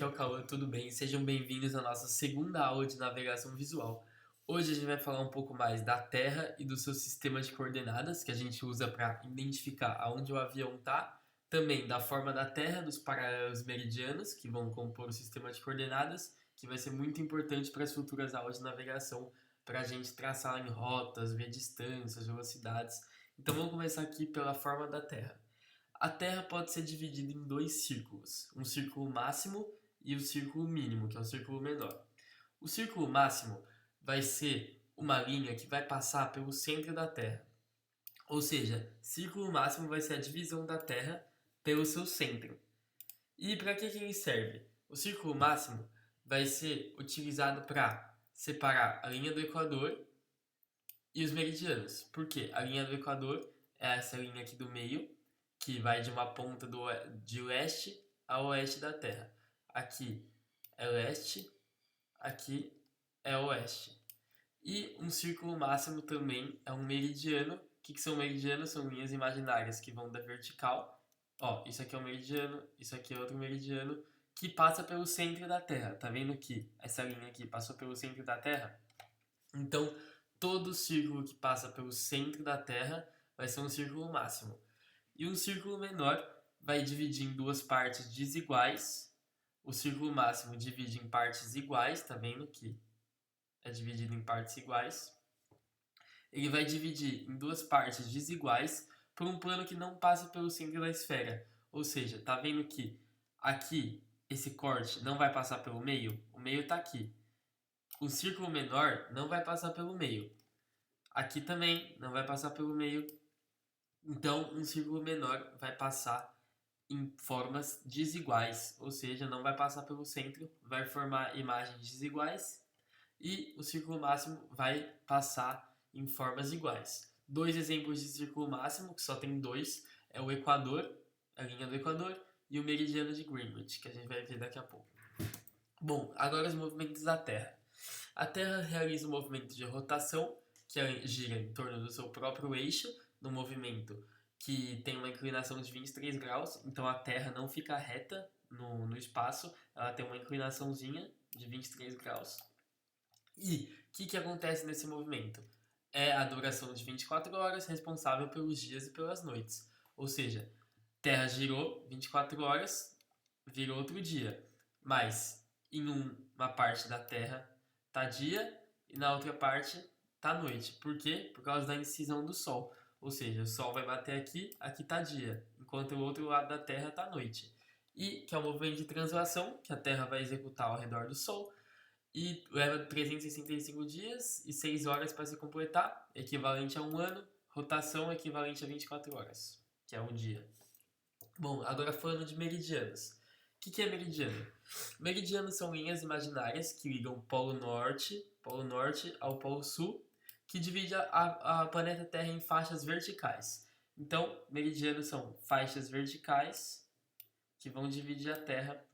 Aqui é o Cauã, tudo bem? Sejam bem-vindos à nossa segunda aula de navegação visual. Hoje a gente vai falar um pouco mais da Terra e do seu sistema de coordenadas, que a gente usa para identificar aonde o avião está, também da forma da Terra, dos paralelos meridianos, que vão compor o sistema de coordenadas, que vai ser muito importante para as futuras aulas de navegação, para a gente traçar em rotas, ver distâncias, velocidades. Então vamos começar aqui pela forma da Terra. A Terra pode ser dividida em dois círculos, um círculo máximo e o círculo mínimo, que é o círculo menor. O círculo máximo vai ser uma linha que vai passar pelo centro da Terra. Ou seja, círculo máximo vai ser a divisão da Terra pelo seu centro. E para que ele serve? O círculo máximo vai ser utilizado para separar a linha do Equador e os meridianos. Por quê? A linha do Equador é essa linha aqui do meio, que vai de uma ponta de leste a oeste da Terra. Aqui é leste, aqui é oeste. E um círculo máximo também é um meridiano. O que são meridianos? São linhas imaginárias que vão da vertical. Ó, isso aqui é um meridiano, isso aqui é outro meridiano, que passa pelo centro da Terra. Tá vendo que essa linha aqui passou pelo centro da Terra? Então, todo círculo que passa pelo centro da Terra vai ser um círculo máximo. E um círculo menor vai dividir em duas partes desiguais. O círculo máximo divide em partes iguais, tá vendo que é dividido em partes iguais. Ele vai dividir em duas partes desiguais por um plano que não passa pelo centro da esfera. Ou seja, tá vendo que aqui esse corte não vai passar pelo meio? O meio está aqui. O círculo menor não vai passar pelo meio. Aqui também não vai passar pelo meio. Então, um círculo menor vai passar em formas desiguais, ou seja, não vai passar pelo centro, vai formar imagens desiguais e o círculo máximo vai passar em formas iguais. Dois exemplos de círculo máximo, que só tem dois, é o Equador, a linha do Equador, e o meridiano de Greenwich, que a gente vai ver daqui a pouco. Bom, agora os movimentos da Terra. A Terra realiza um movimento de rotação, que gira em torno do seu próprio eixo, no movimento que tem uma inclinação de 23 graus, então a Terra não fica reta no espaço, ela tem uma inclinaçãozinha de 23 graus. E o que acontece nesse movimento? É a duração de 24 horas responsável pelos dias e pelas noites. Ou seja, Terra girou 24 horas, virou outro dia. Mas em uma parte da Terra tá dia e na outra parte tá noite. Por quê? Por causa da incisão do Sol. Ou seja, o Sol vai bater aqui, aqui tá dia, enquanto o outro lado da Terra tá noite. E que é o movimento de translação que a Terra vai executar ao redor do Sol e leva 365 dias e 6 horas para se completar, equivalente a um ano, rotação equivalente a 24 horas, que é um dia. Bom, agora falando de meridianos. O que é meridiano? Meridianos são linhas imaginárias que ligam o Polo Norte ao Polo Sul, que divide a planeta Terra em faixas verticais. Então, meridianos são faixas verticais que vão dividir a Terra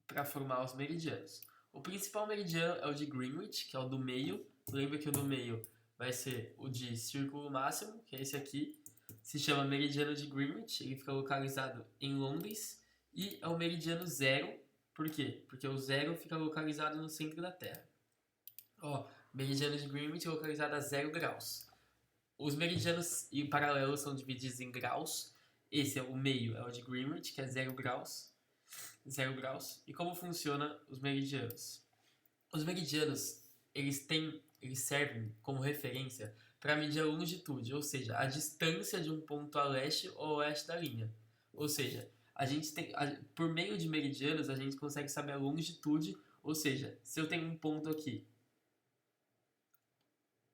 para formar os meridianos. O principal meridiano é o de Greenwich, que é o do meio. Lembra que o do meio vai ser o de círculo máximo, que é esse aqui. Se chama meridiano de Greenwich, ele fica localizado em Londres. E é o meridiano zero, por quê? Porque o zero fica localizado no centro da Terra. Ó, meridiano de Greenwich é localizado a 0 graus. Os meridianos e paralelos são divididos em graus. Esse é o meio, é o de Greenwich, que é 0 graus. 0 graus. E como funciona os meridianos? Os meridianos, eles servem como referência para medir a longitude, ou seja, a distância de um ponto a leste ou oeste da linha. Ou seja, a gente tem, por meio de meridianos, a gente consegue saber a longitude, ou seja, se eu tenho um ponto aqui,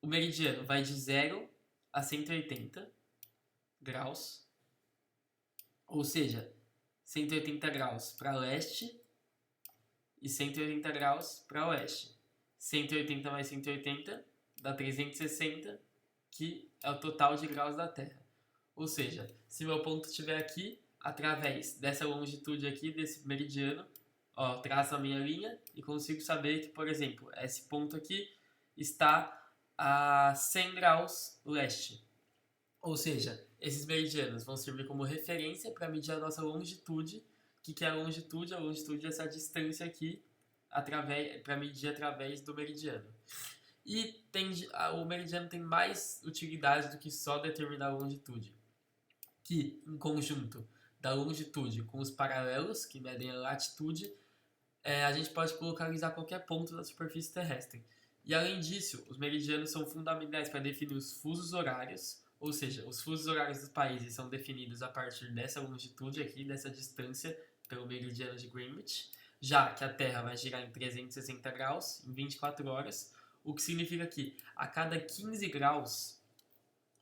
o meridiano vai de 0 a 180 graus, ou seja, 180 graus para leste e 180 graus para oeste. 180 mais 180 dá 360, que é o total de graus da Terra. Ou seja, se meu ponto estiver aqui, através dessa longitude aqui, desse meridiano, ó, traço a minha linha e consigo saber que, por exemplo, esse ponto aqui está a 100 graus leste. Ou seja, esses meridianos vão servir como referência para medir a nossa longitude que é a longitude? A longitude é essa distância aqui para medir através do meridiano. E o meridiano tem mais utilidade do que só determinar a longitude, que em conjunto da longitude com os paralelos, que medem a latitude, a gente pode localizar qualquer ponto da superfície terrestre. E além disso, os meridianos são fundamentais para definir os fusos horários, ou seja, os fusos horários dos países são definidos a partir dessa longitude aqui, dessa distância pelo meridiano de Greenwich, já que a Terra vai girar em 360 graus em 24 horas, o que significa que a cada 15 graus,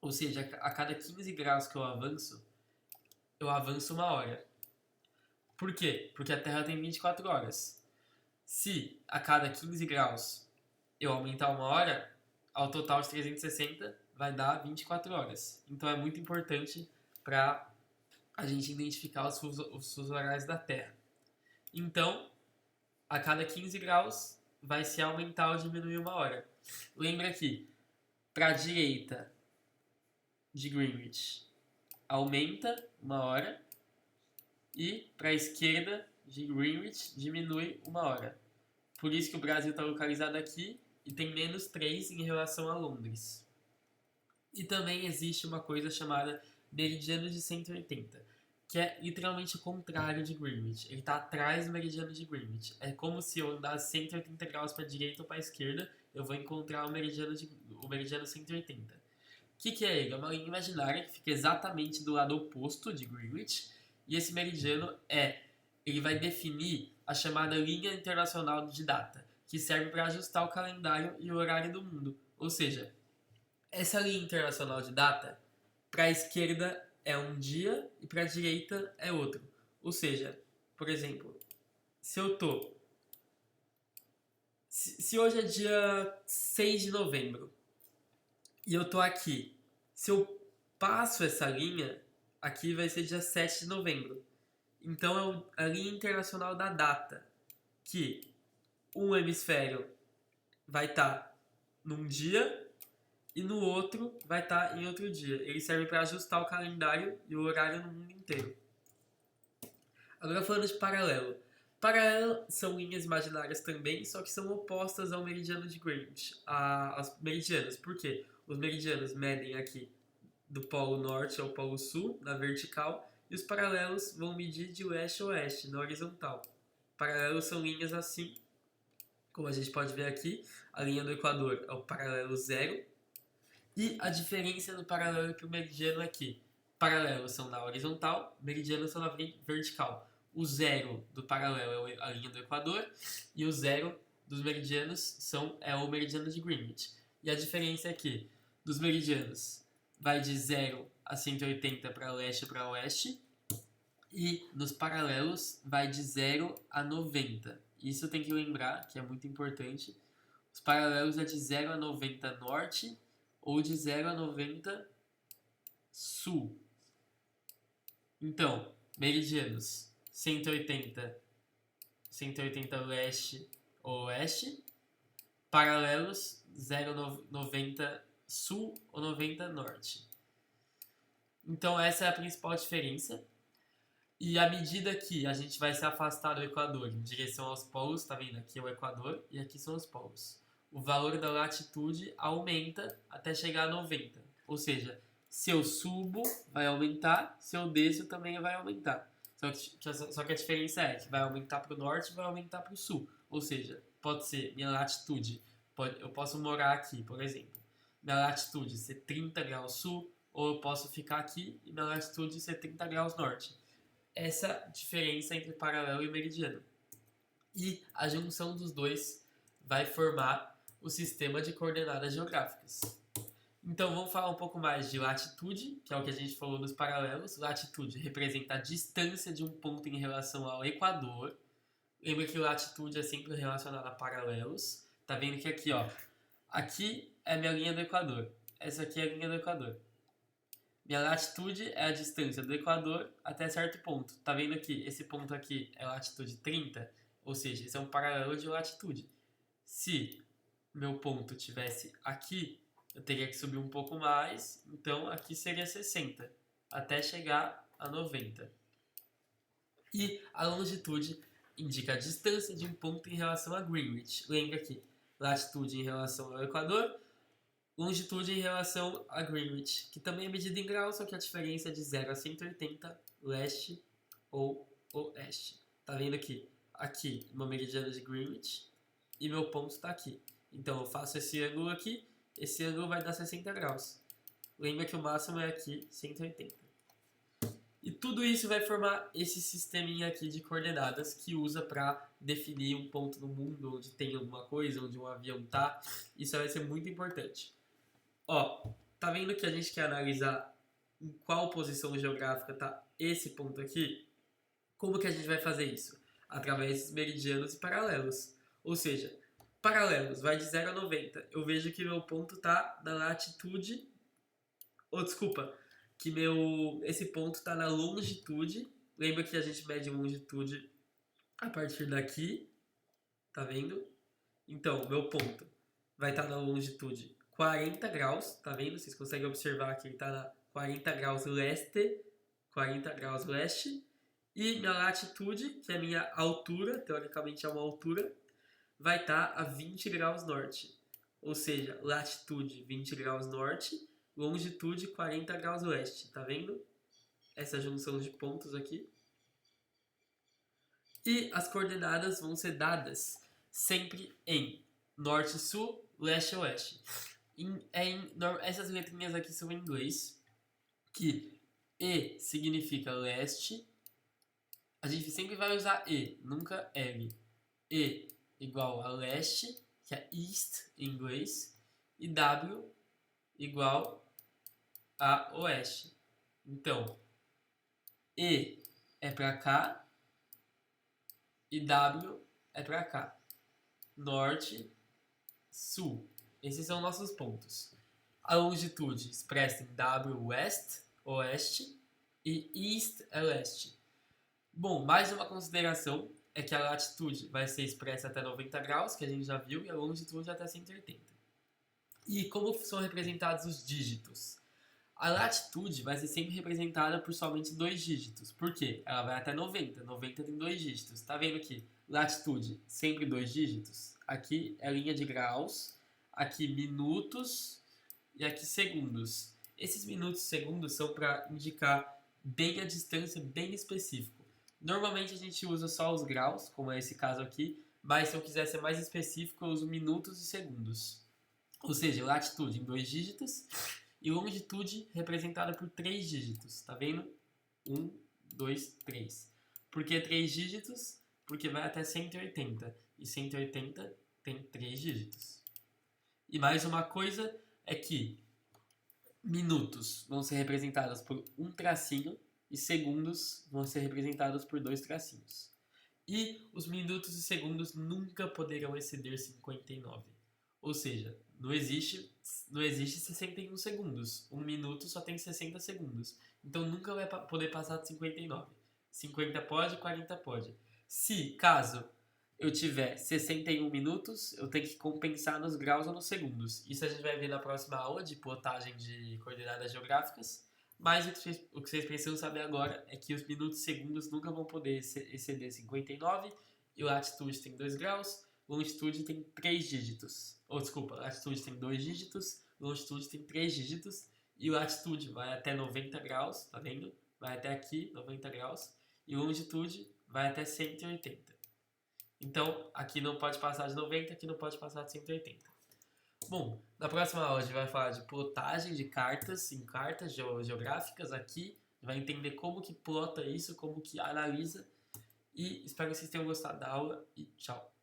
ou seja, a cada 15 graus que eu avanço 1 hora. Por quê? Porque a Terra tem 24 horas. Se a cada 15 graus eu aumentar 1 hora, ao total de 360 vai dar 24 horas. Então é muito importante para a gente identificar os fusos horários da Terra. Então, a cada 15 graus vai se aumentar ou diminuir 1 hora. Lembra que para a direita de Greenwich aumenta 1 hora e para a esquerda de Greenwich diminui 1 hora. Por isso que o Brasil está localizado aqui e tem -3 em relação a Londres. E também existe uma coisa chamada meridiano de 180, que é literalmente o contrário de Greenwich. Ele está atrás do meridiano de Greenwich. É como se eu andasse 180 graus para a direita ou para a esquerda, eu vou encontrar o meridiano 180. O que é ele? É uma linha imaginária que fica exatamente do lado oposto de Greenwich. E esse meridiano ele vai definir a chamada linha internacional de data, que serve para ajustar o calendário e o horário do mundo. Ou seja, essa linha internacional de data, para a esquerda é um dia e para a direita é outro. Ou seja, por exemplo, se hoje é dia 6 de novembro e eu tô aqui, se eu passo essa linha, aqui vai ser dia 7 de novembro. Então é a linha internacional da data, que um hemisfério vai estar num dia e no outro vai estar em outro dia. Ele serve para ajustar o calendário e o horário no mundo inteiro. Agora falando de paralelo. Paralelo são linhas imaginárias também, só que são opostas ao meridiano de Greenwich. Aos meridianos, por quê? Os meridianos medem aqui do polo norte ao polo sul, na vertical, e os paralelos vão medir de leste a oeste, na horizontal. Paralelos são linhas assim, como a gente pode ver aqui, a linha do Equador é o paralelo 0, e a diferença do paralelo e para o meridiano aqui. Paralelos são na horizontal, meridianos são na vertical. O 0 do paralelo é a linha do Equador e o 0 dos meridianos é o meridiano de Greenwich. E a diferença é que dos meridianos vai de 0 a 180 para leste e para oeste, e nos paralelos vai de 0 a 90. Isso tem que lembrar, que é muito importante. Os paralelos é de 0 a 90 norte ou de 0 a 90 sul. Então, meridianos 180 leste ou oeste, paralelos 0 a 90 sul ou 90 norte. Então essa é a principal diferença. E à medida que a gente vai se afastar do Equador em direção aos polos, tá vendo? Aqui é o Equador e aqui são os polos. O valor da latitude aumenta até chegar a 90. Ou seja, se eu subo, vai aumentar, se eu desço, também vai aumentar. Só que a diferença é que vai aumentar para o norte e vai aumentar para o sul. Ou seja, pode ser minha latitude, eu posso morar aqui, por exemplo. Minha latitude ser 30 graus sul, ou eu posso ficar aqui e minha latitude ser 30 graus norte. Essa diferença entre paralelo e meridiano. E a junção dos dois vai formar o sistema de coordenadas geográficas. Então vamos falar um pouco mais de latitude, que é o que a gente falou nos paralelos. Latitude representa a distância de um ponto em relação ao Equador. Lembra que latitude é sempre relacionada a paralelos. Tá vendo que aqui, ó, aqui é minha linha do Equador. Essa aqui é a linha do Equador. Minha latitude é a distância do Equador até certo ponto. Tá vendo aqui? Esse ponto aqui é latitude 30, ou seja, esse é um paralelo de latitude. Se meu ponto tivesse aqui, eu teria que subir um pouco mais, então aqui seria 60, até chegar a 90. E a longitude indica a distância de um ponto em relação a Greenwich. Lembra que latitude em relação ao Equador, longitude em relação a Greenwich, que também é medida em graus, só que a diferença é de 0 a 180, leste ou oeste. Tá vendo aqui? Aqui, meu meridiano de Greenwich, e meu ponto está aqui. Então eu faço esse ângulo aqui, esse ângulo vai dar 60 graus. Lembra que o máximo é aqui, 180. E tudo isso vai formar esse sisteminha aqui de coordenadas que usa para definir um ponto no mundo onde tem alguma coisa, onde um avião tá. Isso vai ser muito importante. Ó, tá vendo que a gente quer analisar em qual posição geográfica tá esse ponto aqui? Como que a gente vai fazer isso? Através dos meridianos e paralelos. Ou seja, paralelos vai de 0 a 90. Eu vejo que meu ponto tá na latitude... desculpa, que esse ponto está na longitude. Lembra que a gente mede longitude a partir daqui, tá vendo? Então, meu ponto vai estar na longitude 40 graus, tá vendo? Vocês conseguem observar que ele está na 40 graus leste, 40 graus leste. E minha latitude, que é a minha altura, teoricamente é uma altura, vai estar a 20 graus norte. Ou seja, latitude 20 graus norte, longitude 40 graus leste, tá vendo? Essa junção de pontos aqui. E as coordenadas vão ser dadas sempre em norte-sul, leste-oeste. Essas letrinhas aqui são em inglês, que E significa leste. A gente sempre vai usar E, nunca L. E igual a leste, que é east em inglês, e W igual a oeste. Então, E é para cá e W é para cá. Norte, sul. Esses são nossos pontos. A longitude expressa em W west, oeste, e east é leste. Bom, mais uma consideração é que a latitude vai ser expressa até 90 graus, que a gente já viu, e a longitude até 180. E como são representados os dígitos? A latitude vai ser sempre representada por somente 2 dígitos. Por quê? Ela vai até 90. 90 tem 2 dígitos. Tá vendo aqui? Latitude, sempre 2 dígitos. Aqui é linha de graus. Aqui minutos. E aqui segundos. Esses minutos e segundos são para indicar bem a distância, bem específico. Normalmente a gente usa só os graus, como é esse caso aqui. Mas se eu quiser ser mais específico, eu uso minutos e segundos. Ou seja, latitude em 2 dígitos. E longitude representada por 3 dígitos, tá vendo? 1, 2, 3. Por que 3 dígitos? Porque vai até 180. E 180 tem 3 dígitos. E mais uma coisa é que minutos vão ser representados por um tracinho e segundos vão ser representados por 2 tracinhos. E os minutos e segundos nunca poderão exceder 59. Ou seja, não existe 61 segundos. 1 minuto só tem 60 segundos. Então nunca vai poder passar de 59. 50 pode, 40 pode. Se, caso eu tiver 61 minutos, eu tenho que compensar nos graus ou nos segundos. Isso a gente vai ver na próxima aula de plotagem de coordenadas geográficas. Mas o que vocês precisam saber agora é que os minutos e segundos nunca vão poder exceder 59. E latitude tem 2 graus. Longitude tem 3 dígitos. Desculpa, latitude tem 2 dígitos, longitude tem 3 dígitos, e latitude vai até 90 graus, tá vendo? Vai até aqui, 90 graus, e longitude vai até 180. Então, aqui não pode passar de 90, aqui não pode passar de 180. Bom, na próxima aula a gente vai falar de plotagem de cartas, em cartas geográficas aqui, vai entender como que plota isso, como que analisa, e espero que vocês tenham gostado da aula, e tchau!